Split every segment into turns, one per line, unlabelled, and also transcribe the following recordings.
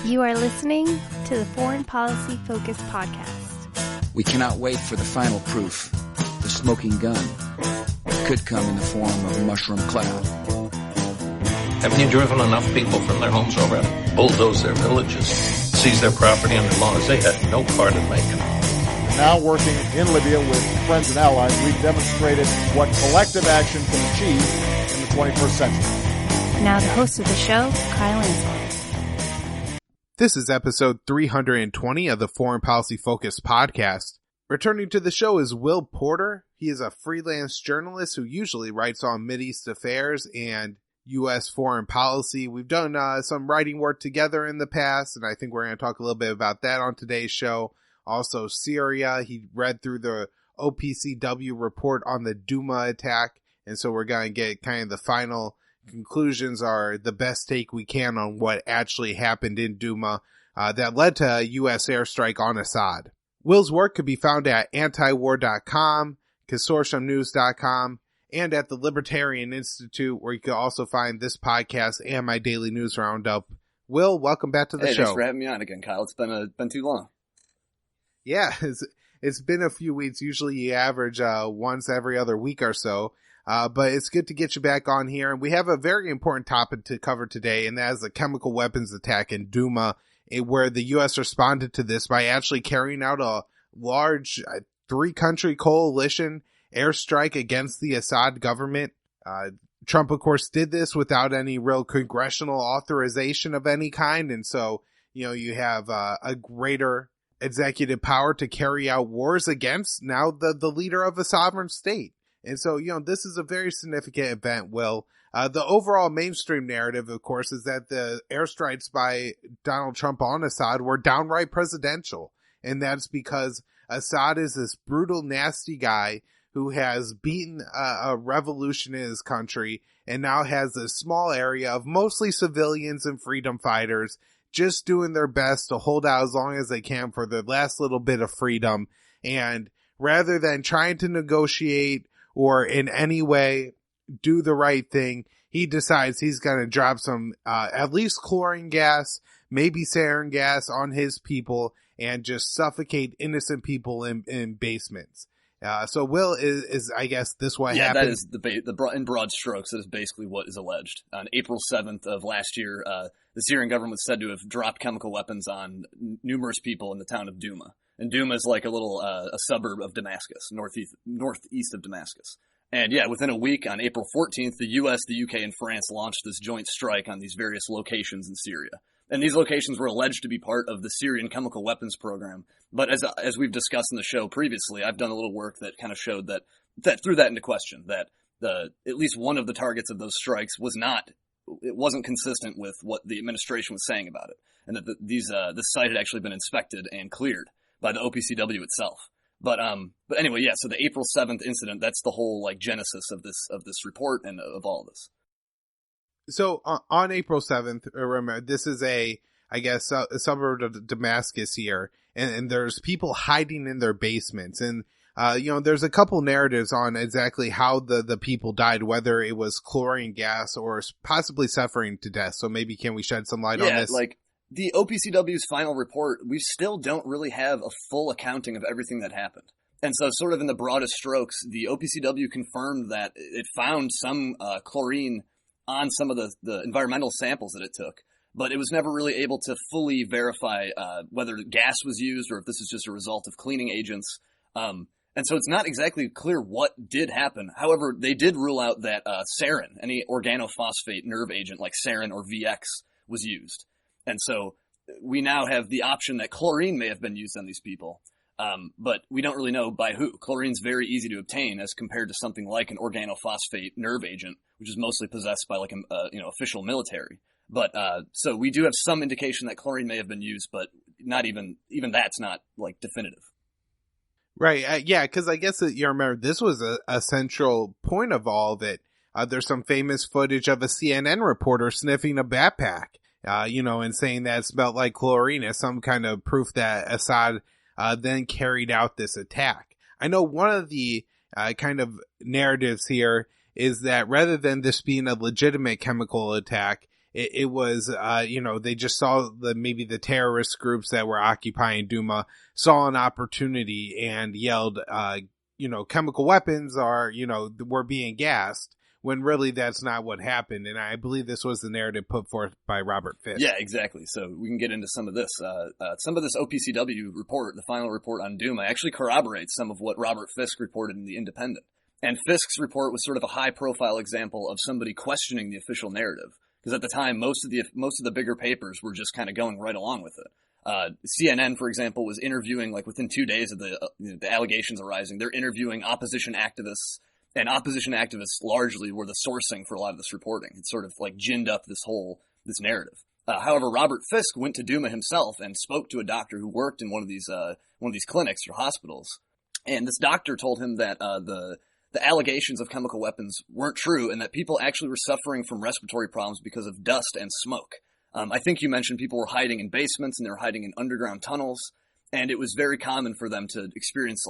You are listening to the Foreign Policy Focus podcast.
We cannot wait for the final proof. The smoking gun. It could come in the form of a mushroom cloud.
Haven't you driven enough people from their homes already? Bulldoze their villages, seize their property under laws they had no part in making.
Now working in Libya with friends and allies, we've demonstrated what collective action can achieve in the 21st century.
Now the host of the show, Kyle Ansel.
This is episode 320 of the Foreign Policy Focus podcast. Returning to the show is Will Porter. He is a freelance journalist who usually writes on Mideast affairs and U.S. foreign policy. We've done some writing work together in the past, and I think we're going to talk a little bit about that on today's show. Also, Syria. He read through the OPCW report on the Douma attack, and so we're going to get kind of the final conclusions, are the best take we can on what actually happened in Douma that led to a U.S. airstrike on Assad. Will's work could be found at antiwar.com, consortiumnews.com, and at the Libertarian Institute, where you can also find this podcast and my daily news roundup. Will, welcome back to the show.
Thanks for having me on again, Kyle. It's been too long.
Yeah, it's been a few weeks. Usually you average once every other week or so. But it's good to get you back on here. And we have a very important topic to cover today, and that is the chemical weapons attack in Douma, where the U.S. responded to this by actually carrying out a large three-country coalition airstrike against the Assad government. Trump, of course, did this without any real congressional authorization of any kind. And so, you have a greater executive power to carry out wars against now the leader of a sovereign state. And so, this is a very significant event, Will. The overall mainstream narrative, of course, is that the airstrikes by Donald Trump on Assad were downright presidential. And that's because Assad is this brutal, nasty guy who has beaten a revolution in his country and now has a small area of mostly civilians and freedom fighters just doing their best to hold out as long as they can for the last little bit of freedom. And rather than trying to negotiate or in any way do the right thing, he decides he's going to drop some at least chlorine gas, maybe sarin gas on his people and just suffocate innocent people in basements. So Will, is I guess this what happened?
Yeah, that is in broad strokes, that is basically what is alleged. On April 7th of last year, the Syrian government was said to have dropped chemical weapons on numerous people in the town of Douma. And Douma is like a little a suburb of Damascus, northeast of Damascus. And yeah, within a week, on April 14th, the U.S., the UK, and France launched this joint strike on these various locations in Syria. And these locations were alleged to be part of the Syrian chemical weapons program. But as we've discussed in the show previously, I've done a little work that kind of showed that threw that into question, that at least one of the targets of those strikes wasn't consistent with what the administration was saying about it, and that this site had actually been inspected and cleared by the OPCW itself. But anyway, yeah, so the April 7th incident, that's the whole genesis of this report and of all of this.
So on April 7th, remember, this is a suburb of Damascus here, and there's people hiding in their basements. And, there's a couple narratives on exactly how the people died, whether it was chlorine gas or possibly suffering to death. So maybe can we shed some light on this?
Yeah, the OPCW's final report, we still don't really have a full accounting of everything that happened. And so sort of in the broadest strokes, the OPCW confirmed that it found some chlorine on some of the environmental samples that it took, but it was never really able to fully verify whether gas was used or if this is just a result of cleaning agents. And so it's not exactly clear what did happen. However, they did rule out that sarin, any organophosphate nerve agent like sarin or VX, was used. And so we now have the option that chlorine may have been used on these people, but we don't really know by who. Chlorine's very easy to obtain as compared to something like an organophosphate nerve agent, which is mostly possessed by official military. But so we do have some indication that chlorine may have been used, but not even that's not definitive.
Right. Yeah, because I guess you remember this was a central point of all of it. There's some famous footage of a CNN reporter sniffing a backpack. And saying that it smelled like chlorine as some kind of proof that Assad then carried out this attack. I know one of the kind of narratives here is that rather than this being a legitimate chemical attack, it was, they just saw maybe the terrorist groups that were occupying Douma saw an opportunity and yelled, chemical weapons are, we're being gassed, when really that's not what happened. And I believe this was the narrative put forth by Robert Fisk.
Yeah, exactly. So we can get into some of this. Some of this OPCW report, the final report on Douma, actually corroborates some of what Robert Fisk reported in The Independent. And Fisk's report was sort of a high-profile example of somebody questioning the official narrative. Because at the time, most of the bigger papers were just kind of going right along with it. CNN, for example, was interviewing, like within 2 days of the allegations arising, they're interviewing opposition activists, and opposition activists largely were the sourcing for a lot of this reporting. It sort of like ginned up this narrative. However, Robert Fisk went to Douma himself and spoke to a doctor who worked in one of these clinics or hospitals, and this doctor told him that the allegations of chemical weapons weren't true, and that people actually were suffering from respiratory problems because of dust and smoke. I think you mentioned people were hiding in basements and they were hiding in underground tunnels, and it was very common for them to experience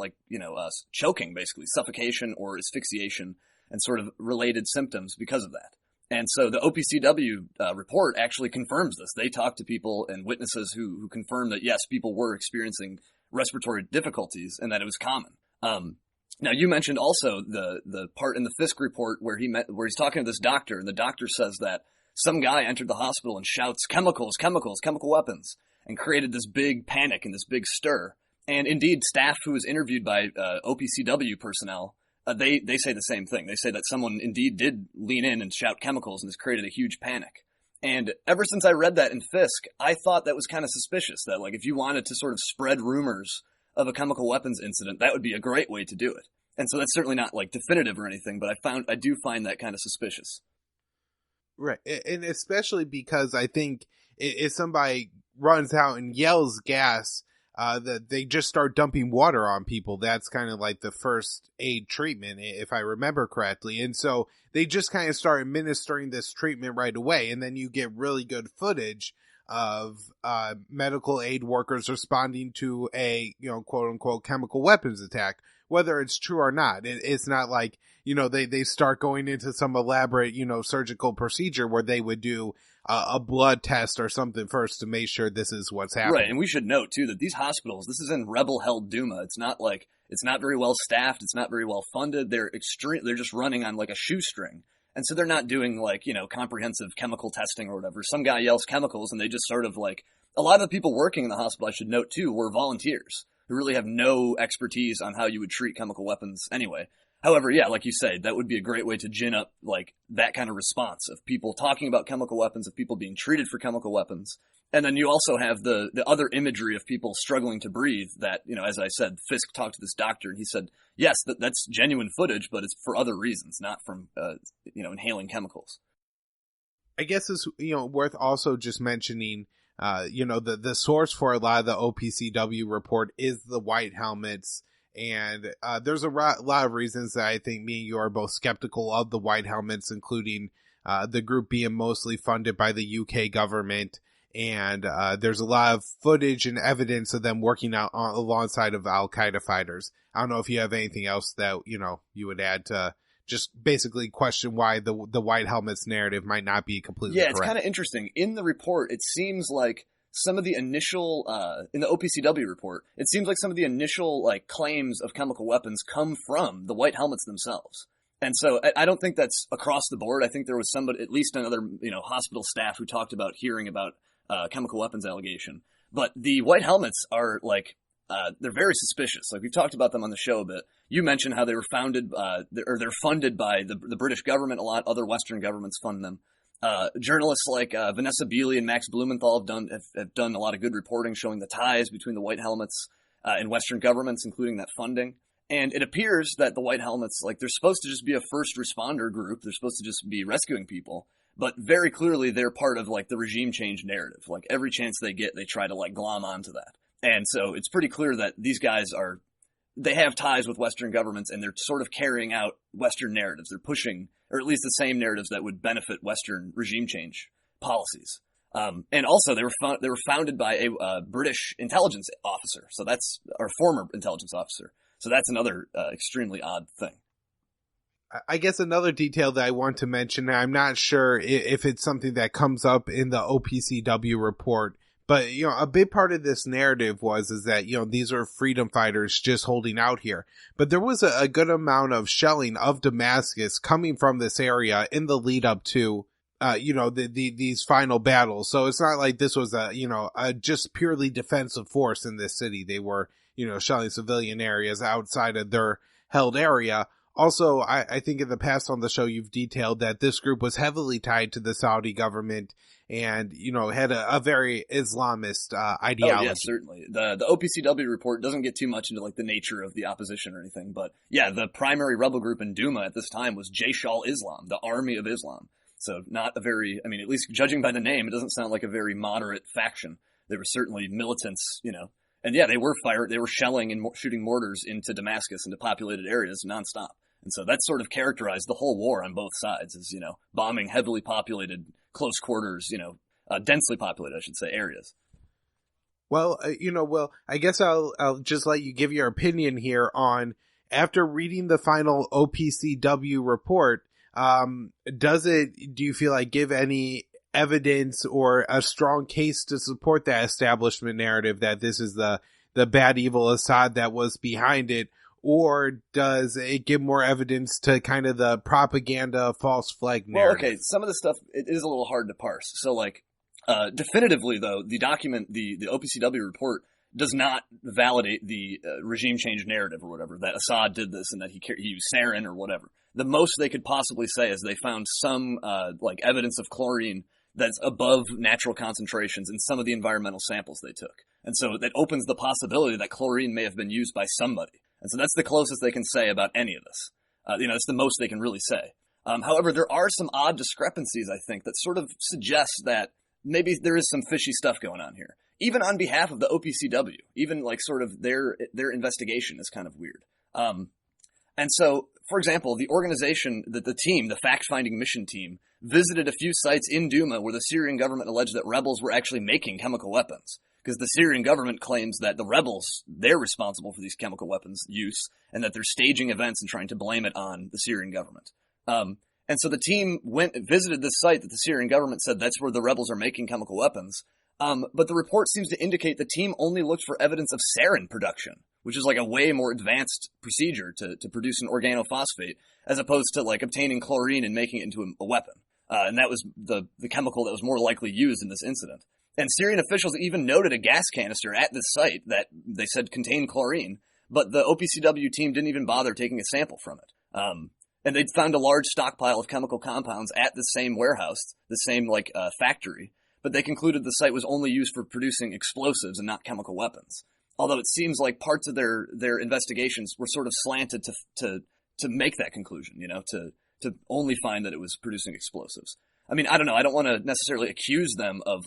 choking, basically, suffocation or asphyxiation and sort of related symptoms because of that. And so the OPCW report actually confirms this. They talked to people and witnesses who confirmed that, yes, people were experiencing respiratory difficulties and that it was common. Now, you mentioned also the part in the Fisk report where he's talking to this doctor, and the doctor says that some guy entered the hospital and shouts, chemicals, chemical weapons, and created this big panic and this big stir. And indeed, staff who was interviewed by OPCW personnel, they say the same thing. They say that someone indeed did lean in and shout chemicals, and this created a huge panic. And ever since I read that in Fisk, I thought that was kind of suspicious, that like if you wanted to sort of spread rumors of a chemical weapons incident, that would be a great way to do it. And so that's certainly not like definitive or anything, but I do find that kind of suspicious.
Right. And especially because I think if somebody runs out and yells gas, that they just start dumping water on people. That's kind of like the first aid treatment, if I remember correctly. And so they just kind of start administering this treatment right away. And then you get really good footage of medical aid workers responding to a, quote unquote chemical weapons attack, whether it's true or not. It's not like, they start going into some elaborate, surgical procedure where they would do a blood test or something first to make sure this is what's happening.
Right. And we should note too that these hospitals, this is in rebel held Douma. It's not very well staffed. It's not very well funded. They're just running on like a shoestring. And so they're not doing like, comprehensive chemical testing or whatever. Some guy yells chemicals and they just sort of like, a lot of the people working in the hospital, I should note too, were volunteers who really have no expertise on how you would treat chemical weapons anyway. However, yeah, like you say, that would be a great way to gin up like that kind of response of people talking about chemical weapons, of people being treated for chemical weapons. And then you also have the other imagery of people struggling to breathe that, as I said, Fisk talked to this doctor and he said, yes, that's genuine footage, but it's for other reasons, not from, inhaling chemicals.
I guess it's, worth also just mentioning, the source for a lot of the OPCW report is the white helmets. And there's a lot of reasons that I think me and you are both skeptical of the white helmets, including the group being mostly funded by the UK government. And there's a lot of footage and evidence of them working out alongside of Al-Qaeda fighters. I don't know if you have anything else that, you would add to just basically question why the white helmets narrative might not be completely correct.
Yeah, it's kind of interesting. In the report, it seems like some of the initial, in the OPCW report, it seems like some of the initial like claims of chemical weapons come from the white helmets themselves. And so I don't think that's across the board. I think there was somebody, at least another, hospital staff who talked about hearing about chemical weapons allegation. But the white helmets are like, they're very suspicious. Like we've talked about them on the show a bit. You mentioned how they were they're funded by the British government a lot. Other Western governments fund them. Journalists like Vanessa Beeley and Max Blumenthal have done a lot of good reporting showing the ties between the white helmets and Western governments, including that funding. And it appears that the white helmets, like they're supposed to just be a first responder group. They're supposed to just be rescuing people. But very clearly they're part of like the regime change narrative. Like every chance they get, they try to like glom onto that. And so it's pretty clear that these guys they have ties with Western governments and they're sort of carrying out Western narratives. They're pushing, or at least the same narratives that would benefit Western regime change policies. And also they were founded by a British intelligence officer. So that's our former intelligence officer. So that's another extremely odd thing.
I guess another detail that I want to mention, and I'm not sure if it's something that comes up in the OPCW report, but, a big part of this narrative is that, these are freedom fighters just holding out here. But there was a good amount of shelling of Damascus coming from this area in the lead up to, these final battles. So it's not like this was a just purely defensive force in this city. They were, shelling civilian areas outside of their held area. Also, I think in the past on the show, you've detailed that this group was heavily tied to the Saudi government and, had a very Islamist ideology.
Oh, yeah, certainly. The OPCW report doesn't get too much into like the nature of the opposition or anything, but yeah, the primary rebel group in Douma at this time was Jaish al-Islam, the Army of Islam. So not a very, at least judging by the name, it doesn't sound like a very moderate faction. They were certainly militants, and yeah, they were shelling and shooting mortars into Damascus, into populated areas nonstop. And so that sort of characterized the whole war on both sides as, bombing heavily populated, close quarters, densely populated, I should say, areas.
Well, I guess I'll just let you give your opinion here on, after reading the final OPCW report, do you feel like give any evidence or a strong case to support that establishment narrative that this is the bad evil Assad that was behind it? Or does it give more evidence to kind of the propaganda false flag narrative?
Well, okay, some of the stuff, it is a little hard to parse. So definitively though, the document, the OPCW report does not validate the regime change narrative or whatever, that Assad did this and that he used sarin or whatever. The most they could possibly say is they found some evidence of chlorine that's above natural concentrations in some of the environmental samples they took. And so that opens the possibility that chlorine may have been used by somebody. And so that's the closest they can say about any of this. That's the most they can really say. However, there are some odd discrepancies, I think, that sort of suggest that maybe there is some fishy stuff going on here. Even on behalf of the OPCW, even sort of their investigation is kind of weird. And so, for example, the organization, the team, the fact-finding mission team, visited a few sites in Douma where the Syrian government alleged that rebels were actually making chemical weapons. Because the Syrian government claims that the rebels, they're responsible for these chemical weapons use, and that they're staging events and trying to blame it on the Syrian government. And so the team visited this site that the Syrian government said that's where the rebels are making chemical weapons. But the report seems to indicate the team only looked for evidence of sarin production, which is a way more advanced procedure to produce an organophosphate, as opposed to obtaining chlorine and making it into a weapon. And that was the chemical that was more likely used in this incident. And Syrian officials even noted a gas canister at this site that they said contained chlorine, but the OPCW team didn't even bother taking a sample from it. And they'd found a large stockpile of chemical compounds at the same warehouse, the same factory, but they concluded the site was only used for producing explosives and not chemical weapons. Although it seems like parts of their investigations were sort of slanted to make that conclusion, to only find that it was producing explosives. I don't know. I don't want to necessarily accuse them of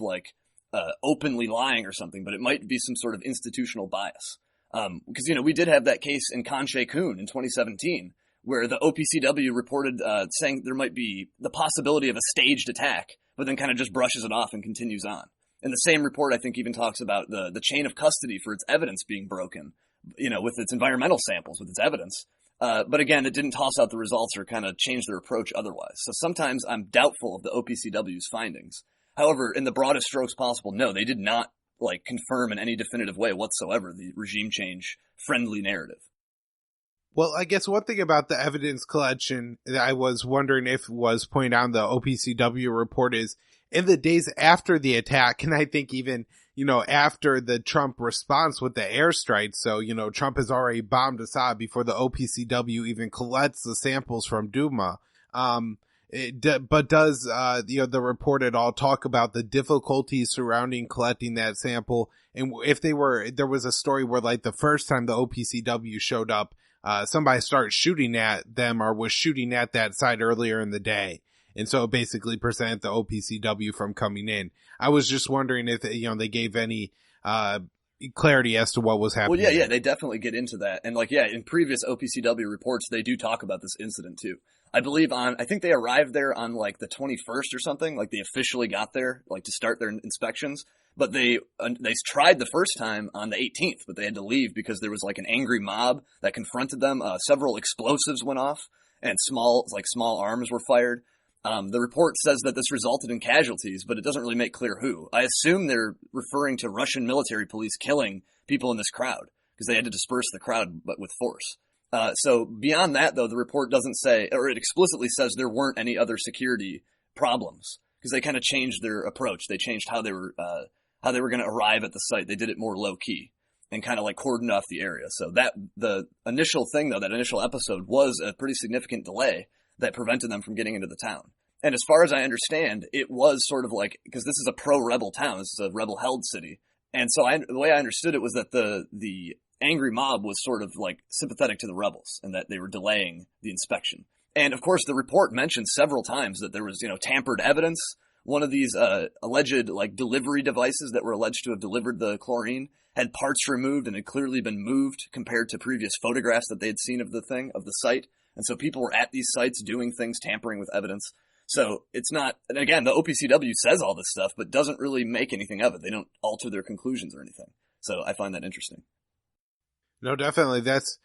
openly lying or something, but it might be some sort of institutional bias. Because, we did have that case in Khan Sheikhoun in 2017, where the OPCW reported saying there might be the possibility of a staged attack, but then kind of just brushes it off and continues on. And the same report, I think, even talks about the chain of custody for its evidence being broken, with its environmental samples, with its evidence. But again, it didn't toss out the results or kind of change their approach otherwise. So sometimes I'm doubtful of the OPCW's findings. However, in the broadest strokes possible, no, they did not confirm in any definitive way whatsoever the regime change friendly narrative.
Well, I guess one thing about the evidence collection that I was wondering if was pointed out in the OPCW report is in the days after the attack, and I think even, after the Trump response with the airstrikes. So, Trump has already bombed Assad before the OPCW even collects the samples from Douma. But does, the report at all talk about the difficulties surrounding collecting that sample? And if there was a story where the first time the OPCW showed up, somebody started shooting at them or was shooting at that site earlier in the day. And so it basically prevented the OPCW from coming in. I was just wondering if, they gave any, clarity as to what was happening.
Well, yeah, they definitely get into that. And in previous OPCW reports, they do talk about this incident too. I believe I think they arrived there on the 21st or something, they officially got there, to start their inspections. But they tried the first time on the 18th, but they had to leave because there was an angry mob that confronted them. Several explosives went off. and small arms were fired. The report says that this resulted in casualties, but it doesn't really make clear who. I assume they're referring to Russian military police killing people in this crowd because they had to disperse the crowd, but with force. So beyond that, though, the report doesn't say, or it explicitly says there weren't any other security problems because they kind of changed their approach. They changed how they were going to arrive at the site. They did it more low key and kind of like cordoned off the area. So the initial thing, though, that initial episode was a pretty significant delay that prevented them from getting into the town. And as far as I understand, it was sort of like, because this is a pro-rebel town, this is a rebel-held city. And so the way I understood it was that the angry mob was sort of like sympathetic to the rebels and that they were delaying the inspection. And of course, the report mentioned several times that there was, tampered evidence. One of these alleged like delivery devices that were alleged to have delivered the chlorine had parts removed and had clearly been moved compared to previous photographs that they had seen of the site. And so people were at these sites doing things, tampering with evidence. So it's not, and again, the OPCW says all this stuff, but doesn't really make anything of it. They don't alter their conclusions or anything. So I find that interesting.
No, definitely. That's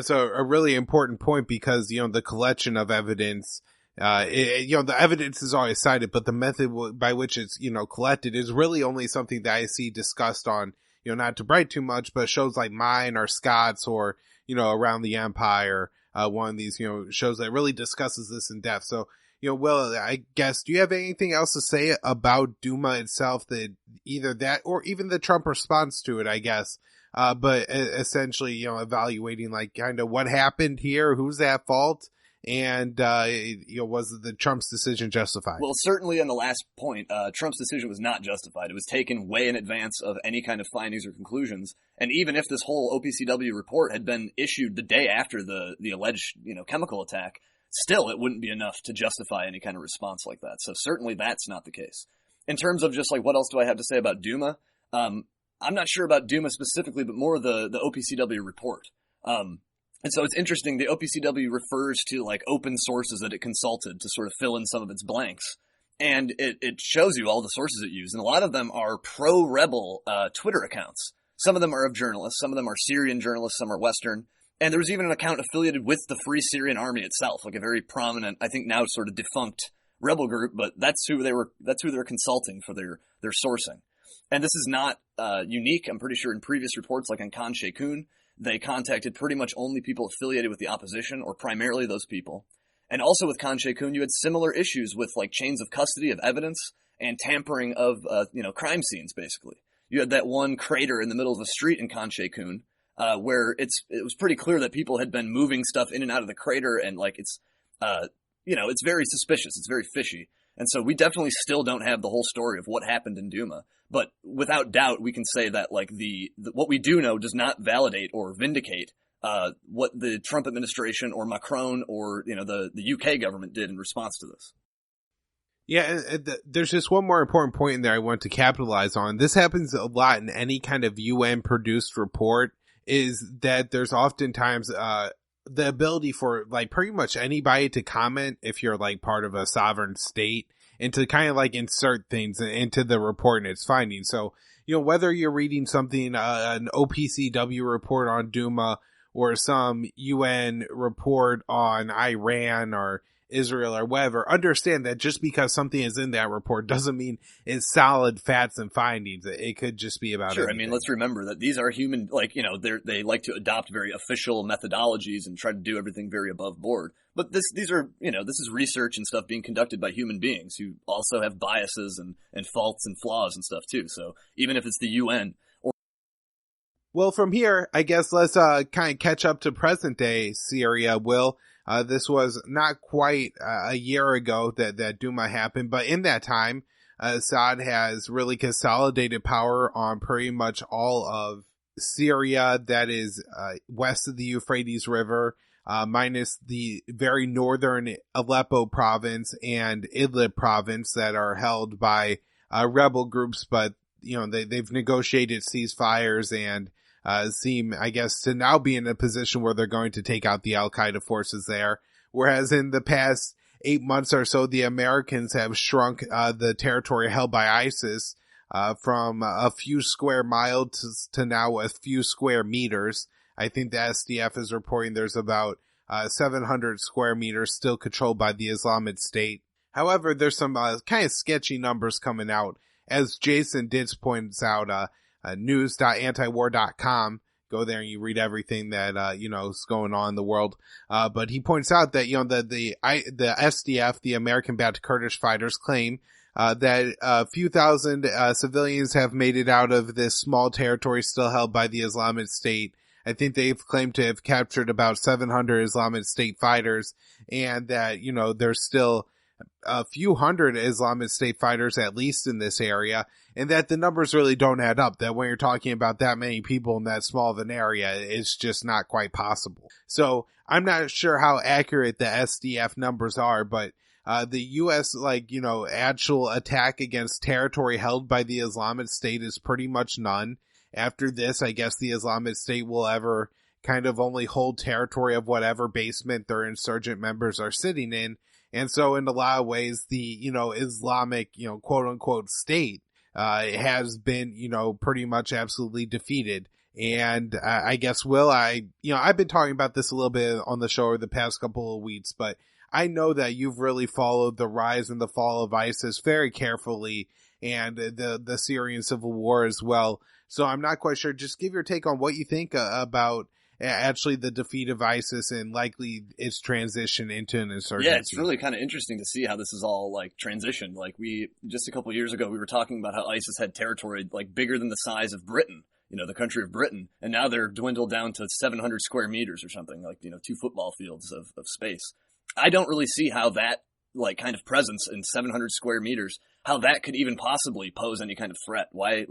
a really important point because, the collection of evidence, the evidence is always cited, but the method by which it's, collected is really only something that I see discussed on, not to brag too much, but shows like mine or Scott's or, Around the Empire, one of these, shows that really discusses this in depth. So, Will, I guess, do you have anything else to say about Douma itself, that either that or even the Trump response to it, I guess, but essentially, evaluating like kind of what happened here, who's at fault, and, was the Trump's decision justified?
Well, certainly on the last point, Trump's decision was not justified. It was taken way in advance of any kind of findings or conclusions. And even if this whole OPCW report had been issued the day after the alleged, chemical attack, still it wouldn't be enough to justify any kind of response like that. So certainly that's not the case. In terms of just like what else do I have to say about Douma? I'm not sure about Douma specifically, but more the OPCW report. And so it's interesting, the OPCW refers to like open sources that it consulted to sort of fill in some of its blanks. And it shows you all the sources it used. And a lot of them are pro-rebel Twitter accounts. Some of them are of journalists. Some of them are Syrian journalists. Some are Western. And there was even an account affiliated with the Free Syrian Army itself, like a very prominent, I think now sort of defunct rebel group, but that's who they're consulting for their sourcing. And this is not unique. I'm pretty sure in previous reports, like on Khan Sheikhoun, they contacted pretty much only people affiliated with the opposition, or primarily those people. And also with Khan Sheikhoun, you had similar issues with like chains of custody of evidence and tampering of crime scenes. Basically, you had that one crater in the middle of the street in Khan Sheikhoun, where it was pretty clear that people had been moving stuff in and out of the crater, and like it's very suspicious. It's very fishy. And so we definitely still don't have the whole story of what happened in Douma. But without doubt, we can say that like what we do know does not validate or vindicate what the Trump administration or Macron or the UK government did in response to this.
Yeah, there's just one more important point in there I want to capitalize on. This happens a lot in any kind of UN-produced report, is that there's oftentimes the ability for like pretty much anybody to comment if you're like part of a sovereign state and to kind of like insert things into the report and its findings. So, whether you're reading something, an OPCW report on Douma or some UN report on Iran or Israel or whatever, understand that just because something is in that report doesn't mean it's solid facts and findings. It could just be about
Sure.
anything.
I mean, let's remember that these are human, they like to adopt very official methodologies and try to do everything very above board. But this is research and stuff being conducted by human beings who also have biases and faults and flaws and stuff too. So even if it's the UN
Well, from here, I guess let's kind of catch up to present day Syria, Will. This was not quite a year ago that Douma happened, but in that time, Assad has really consolidated power on pretty much all of Syria, that is west of the Euphrates River, minus the very northern Aleppo province and Idlib province that are held by rebel groups, but they've negotiated ceasefires and seem, I guess, to now be in a position where they're going to take out the Al-Qaeda forces there. Whereas in the past 8 months or so, the Americans have shrunk the territory held by ISIS from a few square miles to now a few square meters. I think the SDF is reporting there's about 700 square meters still controlled by the Islamic State. However, there's some kind of sketchy numbers coming out. As Jason Ditz points out, news.antiwar.com. Go there and you read everything that, is going on in the world. But he points out that, the SDF, the American Ba'ath Kurdish fighters, claim that a few thousand civilians have made it out of this small territory still held by the Islamic State. I think they've claimed to have captured about 700 Islamic State fighters, and that, there's still a few hundred Islamic State fighters at least in this area, and that the numbers really don't add up, that when you're talking about that many people in that small of an area, it's just not quite possible. So I'm not sure how accurate the SDF numbers are, but the U.S., actual attack against territory held by the Islamic State is pretty much none. After this, I guess the Islamic State will ever kind of only hold territory of whatever basement their insurgent members are sitting in. And so in a lot of ways, the, Islamic, quote unquote state, has been, pretty much absolutely defeated. And I guess, Will, I've been talking about this a little bit on the show over the past couple of weeks, but I know that you've really followed the rise and the fall of ISIS very carefully, and the Syrian civil war as well. So I'm not quite sure. Just give your take on what you think about actually the defeat of ISIS and likely its transition into an insurgency.
Yeah, it's really kind of interesting to see how this is all transitioned. Just a couple of years ago, we were talking about how ISIS had territory bigger than the size of Britain, the country of Britain. And now they're dwindled down to 700 square meters or something, 2 football fields of space. I don't really see how that kind of presence in 700 square meters, how that could even possibly pose any kind of threat. Why,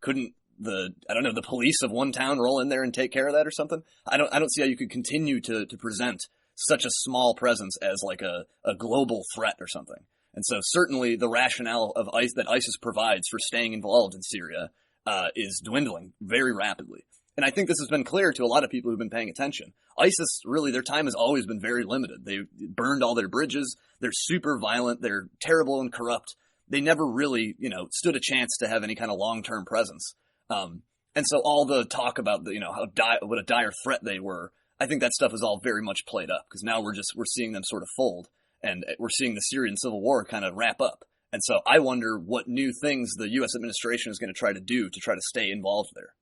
couldn't the police of one town roll in there and take care of that or something? I don't see how you could continue to present such a small presence as a global threat or something. And so certainly the rationale of that ISIS provides for staying involved in Syria is dwindling very rapidly. And I think this has been clear to a lot of people who've been paying attention. ISIS, really, their time has always been very limited. They burned all their bridges. They're super violent. They're terrible and corrupt. They never really, stood a chance to have any kind of long-term presence. And so all the talk about what a dire threat they were, I think that stuff is all very much played up, because now we're seeing them sort of fold, and we're seeing the Syrian civil war kind of wrap up. And so I wonder what new things the U.S. administration is going to try to do to try to stay involved there.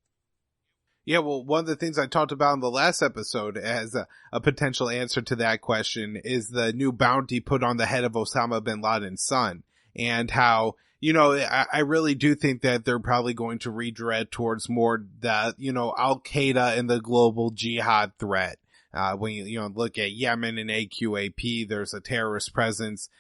Yeah, well, one of the things I talked about in the last episode as a potential answer to that question is the new bounty put on the head of Osama bin Laden's son, and how, I really do think that they're probably going to redirect towards more that, Al-Qaeda and the global jihad threat. When you look at Yemen and AQAP, there's a terrorist presence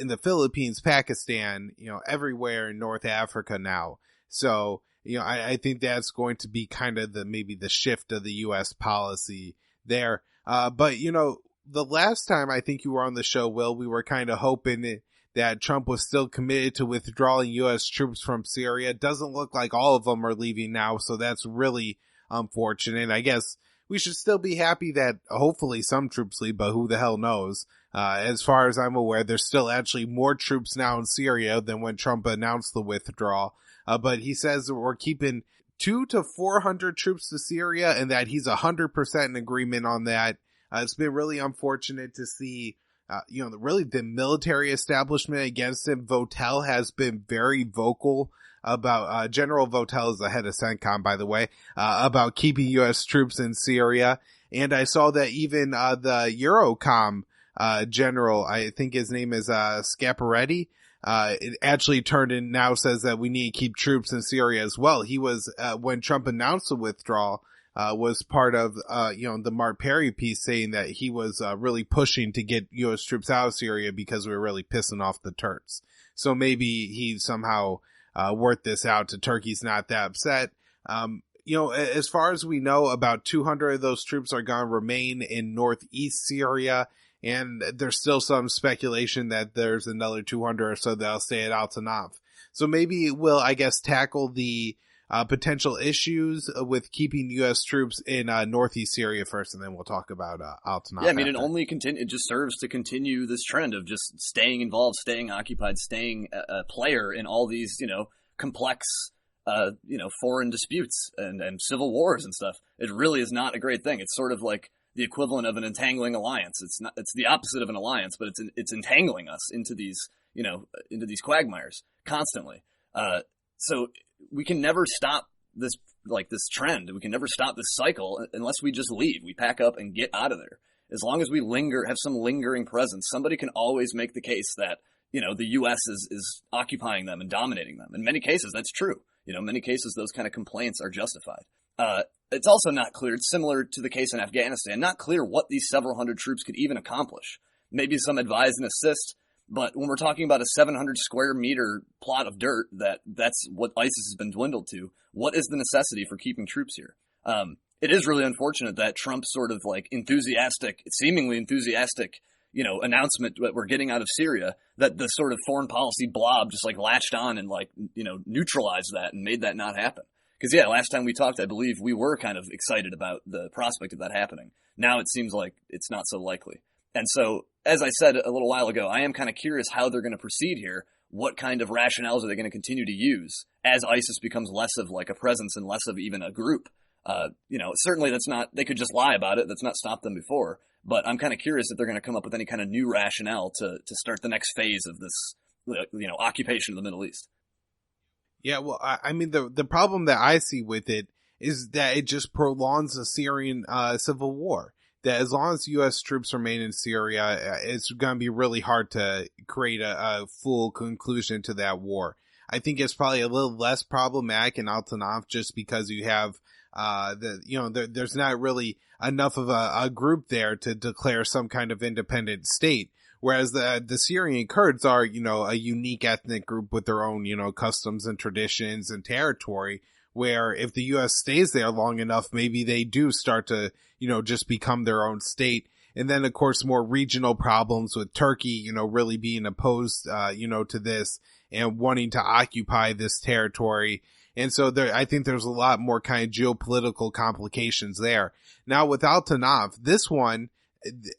in the Philippines, Pakistan, everywhere in North Africa now. So, I think that's going to be kind of maybe the shift of the U.S. policy there. But, the last time I think you were on the show, Will, we were kind of hoping that Trump was still committed to withdrawing U.S. troops from Syria. It doesn't look like all of them are leaving now, so that's really unfortunate. I guess we should still be happy that hopefully some troops leave, but who the hell knows? As far as I'm aware, there's still actually more troops now in Syria than when Trump announced the withdrawal. But he says that we're keeping 200 to 400 troops to Syria, and that he's 100% in agreement on that. It's been really unfortunate to see, really the military establishment against him. Votel has been very vocal about, General Votel is the head of CENTCOM, by the way, about keeping U.S. troops in Syria. And I saw that even the Eurocom general, I think his name is Scaparetti, it actually turned in now says that we need to keep troops in Syria as well. He was, when Trump announced the withdrawal, was part of, the Mark Perry piece saying that he was really pushing to get U.S. troops out of Syria because we were really pissing off the Turks. So maybe he somehow worked this out to Turkey's not that upset. As far as we know, about 200 of those troops are going to remain in northeast Syria. And there's still some speculation that there's another 200 or so that'll stay at Al-Tanaf. So maybe we'll, I guess, tackle the potential issues with keeping U.S. troops in northeast Syria first, and then we'll talk about Al-Tanaf.
Yeah, I mean, it just serves to continue this trend of just staying involved, staying occupied, staying a player in all these, complex, foreign disputes and civil wars and stuff. It really is not a great thing. It's sort of like the equivalent of an entangling alliance. It's the opposite of an alliance, but it's entangling us into these, into these quagmires constantly. So we can never stop this trend. We can never stop this cycle unless we just leave. We pack up and get out of there. As long as we have some lingering presence, somebody can always make the case that, the U.S. is occupying them and dominating them. In many cases, that's true. In many cases, those kind of complaints are justified. It's also not clear. It's similar to the case in Afghanistan. Not clear what these several hundred troops could even accomplish. Maybe some advise and assist, but when we're talking about a 700 square meter plot of dirt, that's what ISIS has been dwindled to. What is the necessity for keeping troops here? It is really unfortunate that Trump's sort of seemingly enthusiastic, announcement that we're getting out of Syria, that the sort of foreign policy blob just latched on and neutralized that and made that not happen. Because last time we talked, I believe we were kind of excited about the prospect of that happening. Now it seems like it's not so likely. And so, as I said a little while ago, I am kind of curious how they're going to proceed here. What kind of rationales are they going to continue to use as ISIS becomes less of a presence and less of even a group? Certainly they could just lie about it. That's not stopped them before. But I'm kind of curious if they're going to come up with any kind of new rationale to start the next phase of this, occupation of the Middle East.
Yeah, well, I mean, the problem that I see with it is that it just prolongs the Syrian civil war. That as long as U.S. troops remain in Syria, it's going to be really hard to create a full conclusion to that war. I think it's probably a little less problematic in Al Tanaf just because you have there's not really enough of a group there to declare some kind of independent state. Whereas the Syrian Kurds are, a unique ethnic group with their own, customs and traditions and territory, where if the U.S. stays there long enough, maybe they do start to, just become their own state. And then, of course, more regional problems with Turkey, really being opposed, to this and wanting to occupy this territory. And so I think there's a lot more kind of geopolitical complications there. Now, with Al Tanaf, this one,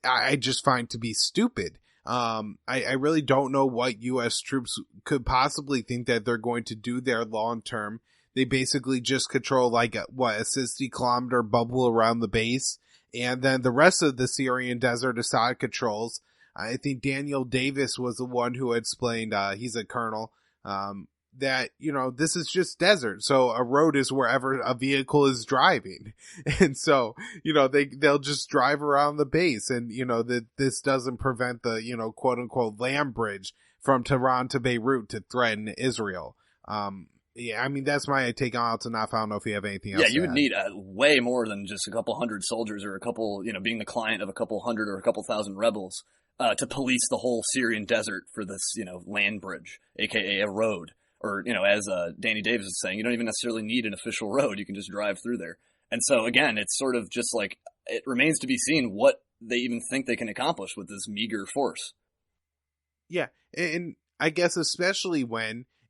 I just find to be stupid. I really don't know what U.S. troops could possibly think that they're going to do there long term. They basically just control a 60-kilometer bubble around the base. And then the rest of the Syrian desert Assad controls. I think Daniel Davis was the one who explained, he's a colonel, that, this is just desert. So a road is wherever a vehicle is driving. And so, they'll just drive around the base and, that this doesn't prevent the, quote unquote land bridge from Tehran to Beirut to threaten Israel. Yeah, I mean, that's my take on Al Tanaf. I don't know if you have anything else.
Yeah, you would need way more than just a couple hundred soldiers or a couple, being the client of a couple hundred or a couple thousand rebels, to police the whole Syrian desert for this, land bridge, aka a road. Or, as Danny Davis is saying, you don't even necessarily need an official road. You can just drive through there. And so, again, it's sort of just it remains to be seen what they even think they can accomplish with this meager force.
Yeah, and I guess especially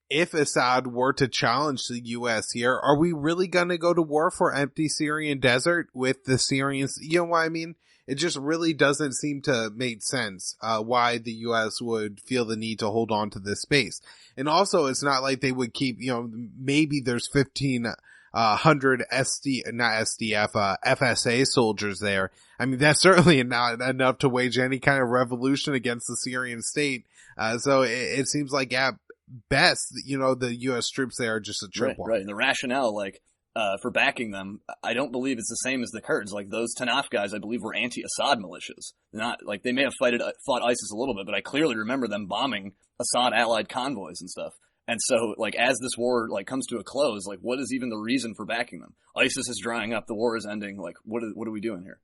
if Assad were to challenge the U.S. here, are we really going to go to war for empty Syrian desert with the Syrians? You know what I mean? It just really doesn't seem to make sense why the U.S. would feel the need to hold on to this space. And also, it's not like they would keep, maybe there's 1,500 FSA soldiers there. I mean, that's certainly not enough to wage any kind of revolution against the Syrian state. So it seems like at best, the U.S. troops there are just a trip.
Right. And the rationale, for backing them, I don't believe it's the same as the Kurds. Those Tanaf guys, I believe, were anti-Assad militias. Not they may have fought ISIS a little bit, but I clearly remember them bombing Assad-allied convoys and stuff. And so, as this war comes to a close, what is even the reason for backing them? ISIS is drying up. The war is ending. What are we doing here?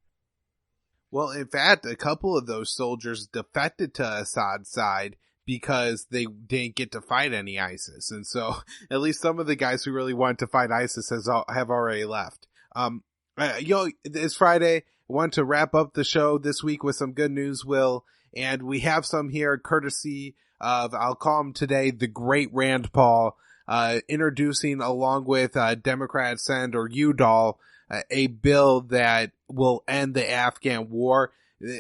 Well, in fact, a couple of those soldiers defected to Assad's side because they didn't get to fight any ISIS. And so at least some of the guys who really wanted to fight ISIS have already left. It's Friday. I want to wrap up the show this week with some good news, Will. And we have some here courtesy of, I'll call him today, the great Rand Paul, introducing along with Democrat Senator Udall, a bill that will end the Afghan war.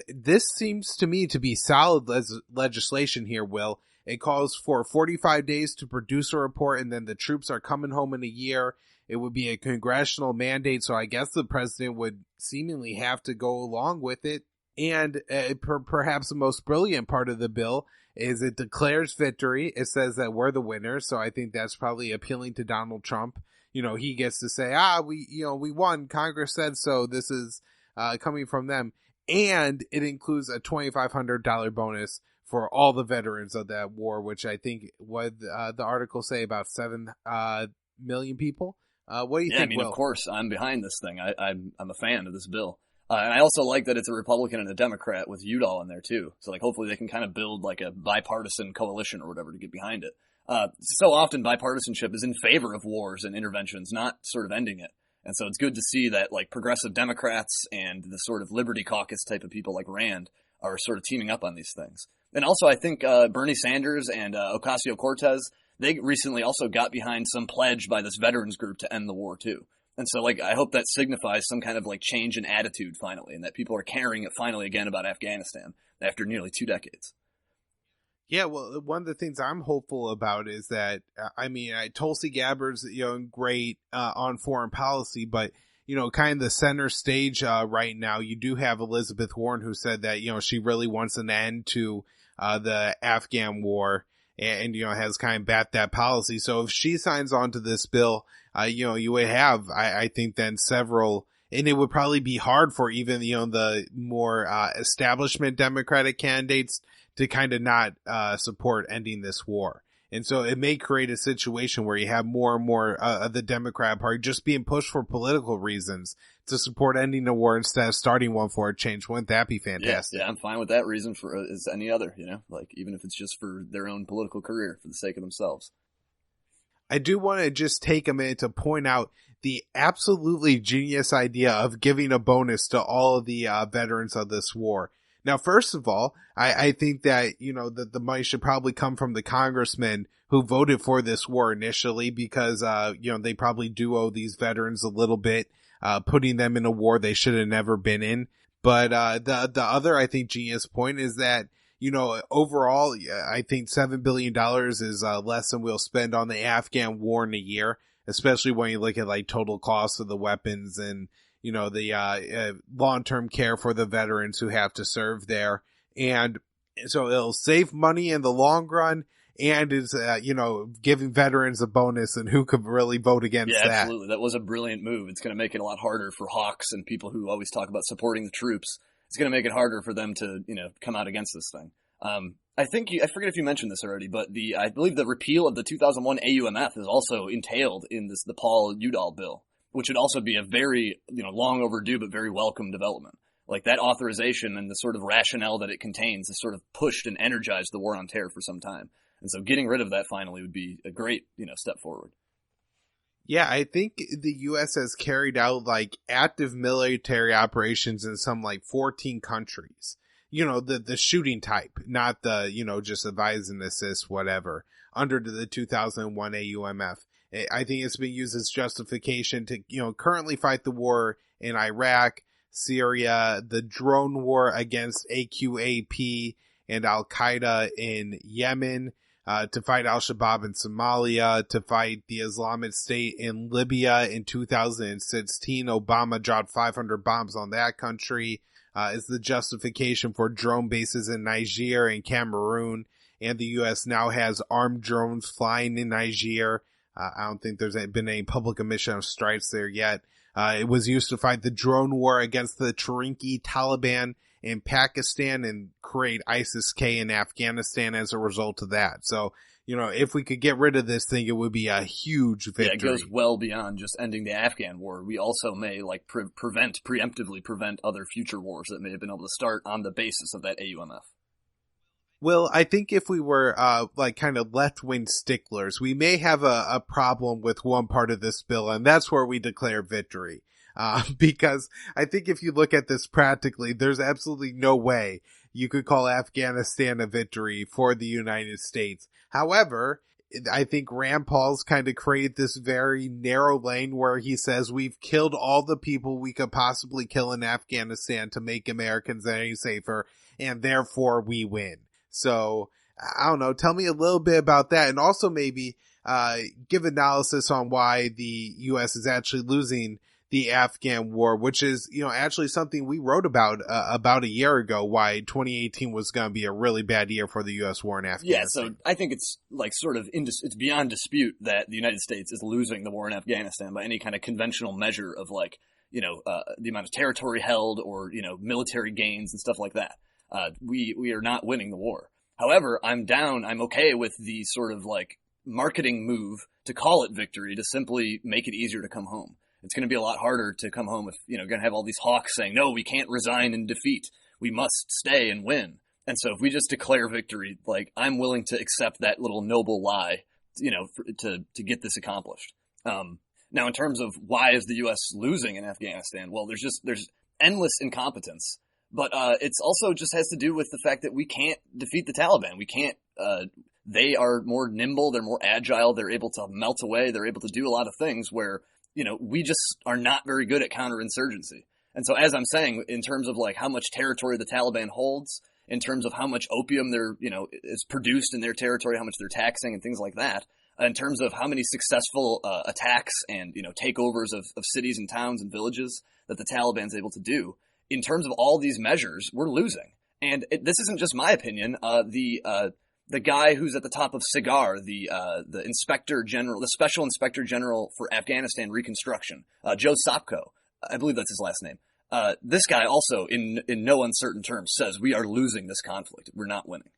This seems to me to be solid legislation here, Will. It calls for 45 days to produce a report, and then the troops are coming home in a year. it would be a congressional mandate, so I guess the president would seemingly have to go along with it. And perhaps the most brilliant part of the bill is it declares victory. It says that we're the winners, so I think that's probably appealing to Donald Trump. He gets to say, we won. Congress said so. This is coming from them. And it includes a $2,500 bonus for all the veterans of that war, which I think what the article say about 7 million people. What do you think,
I mean,
Will?
Of course, I'm behind this thing. I'm a fan of this bill. And I also like that it's a Republican and a Democrat with Udall in there, too. So, hopefully they can kind of build, a bipartisan coalition or whatever to get behind it. So often bipartisanship is in favor of wars and interventions, not sort of ending it. And so it's good to see that, progressive Democrats and the sort of Liberty Caucus type of people like Rand are sort of teaming up on these things. And also, I think Bernie Sanders and Ocasio-Cortez, they recently also got behind some pledge by this veterans group to end the war, too. And so, I hope that signifies some kind of, change in attitude, finally, and that people are caring it finally again about Afghanistan after nearly 2 decades.
Yeah, well, one of the things I'm hopeful about is that, Tulsi Gabbard's, great on foreign policy, but, kind of the center stage right now, you do have Elizabeth Warren who said that, she really wants an end to the Afghan war and has kind of backed that policy. So if she signs on to this bill, you would have, I think, then several, and it would probably be hard for even, the more establishment Democratic candidates to kind of not support ending this war. And so it may create a situation where you have more and more of the Democrat Party just being pushed for political reasons to support ending the war instead of starting one for a change. Wouldn't that be fantastic?
Yeah, I'm fine with that reason for as any other, even if it's just for their own political career, for the sake of themselves.
I do want to just take a minute to point out the absolutely genius idea of giving a bonus to all of the veterans of this war. Now, first of all, I think that, that the money should probably come from the congressmen who voted for this war initially because, they probably do owe these veterans a little bit, putting them in a war they should have never been in. But the other, I think, genius point is that, overall, I think $7 billion is less than we'll spend on the Afghan war in a year, especially when you look at total cost of the weapons and, the long-term care for the veterans who have to serve there. And so it'll save money in the long run and is, giving veterans a bonus, and who could really vote against that?
Yeah, absolutely. That was a brilliant move. It's going to make it a lot harder for hawks and people who always talk about supporting the troops. It's going to make it harder for them to, come out against this thing. I forget if you mentioned this already, but I believe the repeal of the 2001 AUMF is also entailed in the Paul Udall bill, which would also be a very, long overdue but very welcome development. That authorization and the sort of rationale that it contains has sort of pushed and energized the war on terror for some time. And so getting rid of that finally would be a great, step forward.
Yeah, I think the U.S. has carried out active military operations in some 14 countries. The shooting type, not the, just advise and assist, whatever, under the 2001 AUMF. I think it's been used as justification to, currently fight the war in Iraq, Syria, the drone war against AQAP and Al-Qaeda in Yemen, to fight Al-Shabaab in Somalia, to fight the Islamic State in Libya in 2016. Obama dropped 500 bombs on that country. Is the justification for drone bases in Niger and Cameroon. And the U.S. now has armed drones flying in Niger. I don't think there's been any public admission of strikes there yet. It was used to fight the drone war against the Tariqi Taliban in Pakistan and create ISIS-K in Afghanistan as a result of that. So, if we could get rid of this thing, it would be a huge victory.
Yeah, it goes well beyond just ending the Afghan war. We also may preemptively prevent other future wars that may have been able to start on the basis of that AUMF.
Well, I think if we were kind of left-wing sticklers, we may have a problem with one part of this bill, and that's where we declare victory. Because I think if you look at this practically, there's absolutely no way you could call Afghanistan a victory for the United States. However, I think Rand Paul's kind of created this very narrow lane where he says we've killed all the people we could possibly kill in Afghanistan to make Americans any safer, and therefore we win. So, I don't know, tell me a little bit about that, and also maybe give analysis on why the U.S. is actually losing the Afghan war, which is, actually something we wrote about a year ago, why 2018 was going to be a really bad year for the U.S. war in Afghanistan.
Yeah, so I think it's like sort of, it's beyond dispute that the United States is losing the war in Afghanistan by any kind of conventional measure of like, the amount of territory held or, military gains and stuff like that. We are not winning the war. However, I'm okay with the sort of like marketing move to call it victory, to simply make it easier to come home. It's going to be a lot harder to come home if, going to have all these hawks saying, no, we can't resign in defeat. We must stay and win. And so if we just declare victory, like I'm willing to accept that little noble lie, to get this accomplished. Now, in terms of why is the U.S. losing in Afghanistan? Well, there's endless incompetence, but it's also just has to do with the fact that we can't defeat the Taliban. We can't. They are more nimble. They're more agile. They're able to melt away. They're able to do a lot of things where, we just are not very good at counterinsurgency. And so, as I'm saying, in terms of like how much territory the Taliban holds, in terms of how much opium is produced in their territory, how much they're taxing and things like that, in terms of how many successful attacks and, takeovers of cities and towns and villages that the Taliban's able to do, in terms of all these measures, we're losing. And this isn't just my opinion. The guy who's at the top of SIGAR, the inspector general, the special inspector general for Afghanistan reconstruction, Joe Sopko, I believe that's his last name. This guy also, in no uncertain terms, says we are losing this conflict. We're not winning.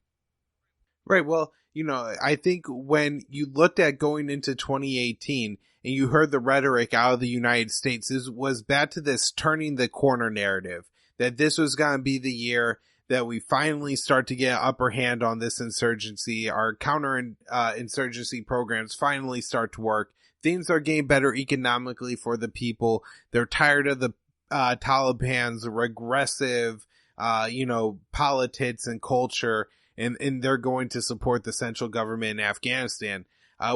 Right. Well, I think when you looked at going into 2018 and you heard the rhetoric out of the United States, it was back to this turning the corner narrative, that this was going to be the year that we finally start to get an upper hand on this insurgency. Our insurgency programs finally start to work. Things are getting better economically for the people. They're tired of the Taliban's regressive, politics and culture, and they're going to support the central government in Afghanistan.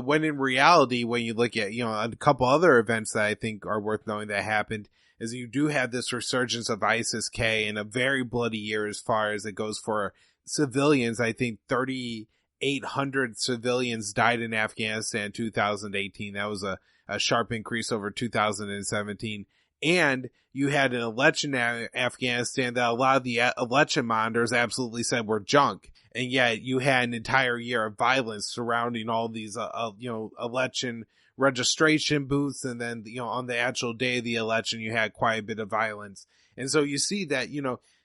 When in reality, when you look at, a couple other events that I think are worth knowing that happened, is you do have this resurgence of ISIS-K in a very bloody year as far as it goes for civilians. I think 3,800 civilians died in Afghanistan in 2018. That was a sharp increase over 2017. And you had an election in Afghanistan that a lot of the election monitors absolutely said were junk. And yet you had an entire year of violence surrounding all these, election registration booths. And then, on the actual day of the election, you had quite a bit of violence. And so you see that,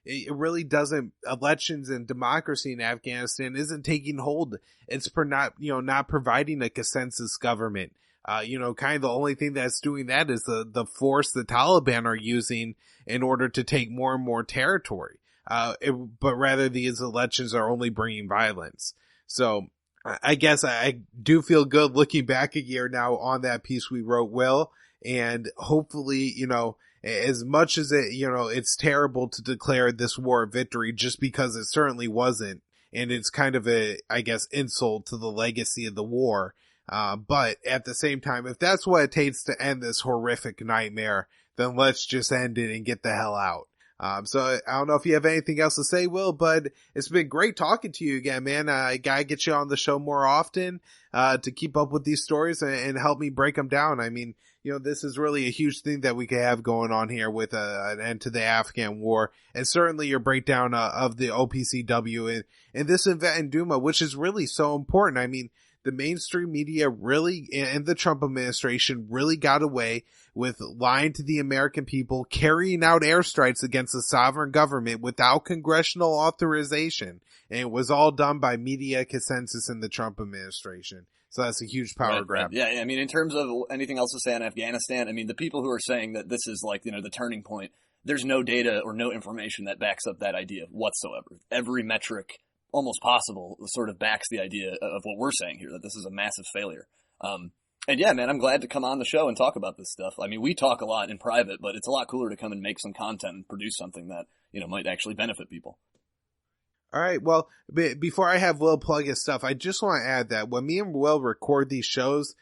it really doesn't, elections and democracy in Afghanistan isn't taking hold. It's not providing a consensus government. Kind of the only thing that's doing that is the force the Taliban are using in order to take more and more territory. But rather these elections are only bringing violence. So I guess I do feel good looking back a year now on that piece we wrote, Will, and hopefully, as much as it's terrible to declare this war a victory just because it certainly wasn't. And it's kind of insult to the legacy of the war. But at the same time, if that's what it takes to end this horrific nightmare, then let's just end it and get the hell out. So I don't know if you have anything else to say, Will, but it's been great talking to you again, man. I gotta get you on the show more often, to keep up with these stories and help me break them down. I mean, this is really a huge thing that we could have going on here with an end to the Afghan war, and certainly your breakdown of the OPCW and this event in Douma, which is really so important. I mean, the mainstream media really, and the Trump administration really got away with lying to the American people, carrying out airstrikes against the sovereign government without congressional authorization. And it was all done by media consensus in the Trump administration. So that's a huge power grab.
Yeah. I mean, in terms of anything else to say on Afghanistan, I mean, the people who are saying that this is like, the turning point, there's no data or no information that backs up that idea whatsoever. Every metric almost possible sort of backs the idea of what we're saying here, that this is a massive failure. And yeah, man, I'm glad to come on the show and talk about this stuff. I mean, we talk a lot in private, but it's a lot cooler to come and make some content and produce something that, might actually benefit people.
All right. Well, before I have Will plug his stuff, I just want to add that when me and Will record these shows,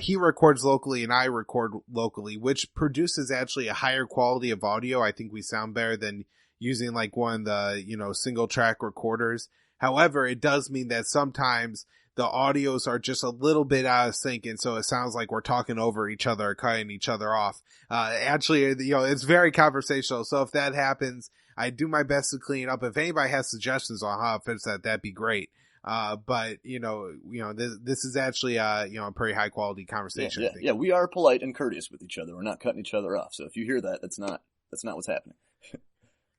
he records locally and I record locally, which produces actually a higher quality of audio. I think we sound better than using like one of the, single track recorders. However, it does mean that sometimes the audios are just a little bit out of sync, and so it sounds like we're talking over each other, cutting each other off. Actually, it's very conversational. So if that happens, I do my best to clean it up. If anybody has suggestions on how to fix that, that'd be great. But this is actually a pretty high quality conversation.
Yeah, we are polite and courteous with each other. We're not cutting each other off. So if you hear that, that's not what's happening.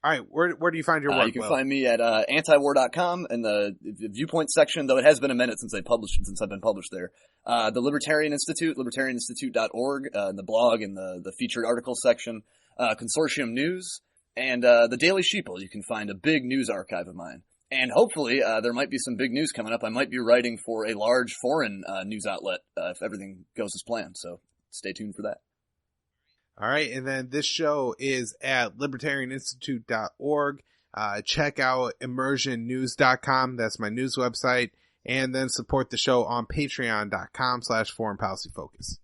All right, where do you find your work?
You can find me at antiwar.com in the viewpoint section, though it has been a minute since I've been published there. The Libertarian Institute, libertarianinstitute.org, the blog and the featured articles section, Consortium News, and the Daily Sheeple. You can find a big news archive of mine. And hopefully there might be some big news coming up. I might be writing for a large foreign news outlet if everything goes as planned. So stay tuned for that.
All right, and then this show is at libertarianinstitute.org. Check out immersionnews.com. That's my news website. And then support the show on patreon.com/foreignpolicyfocus.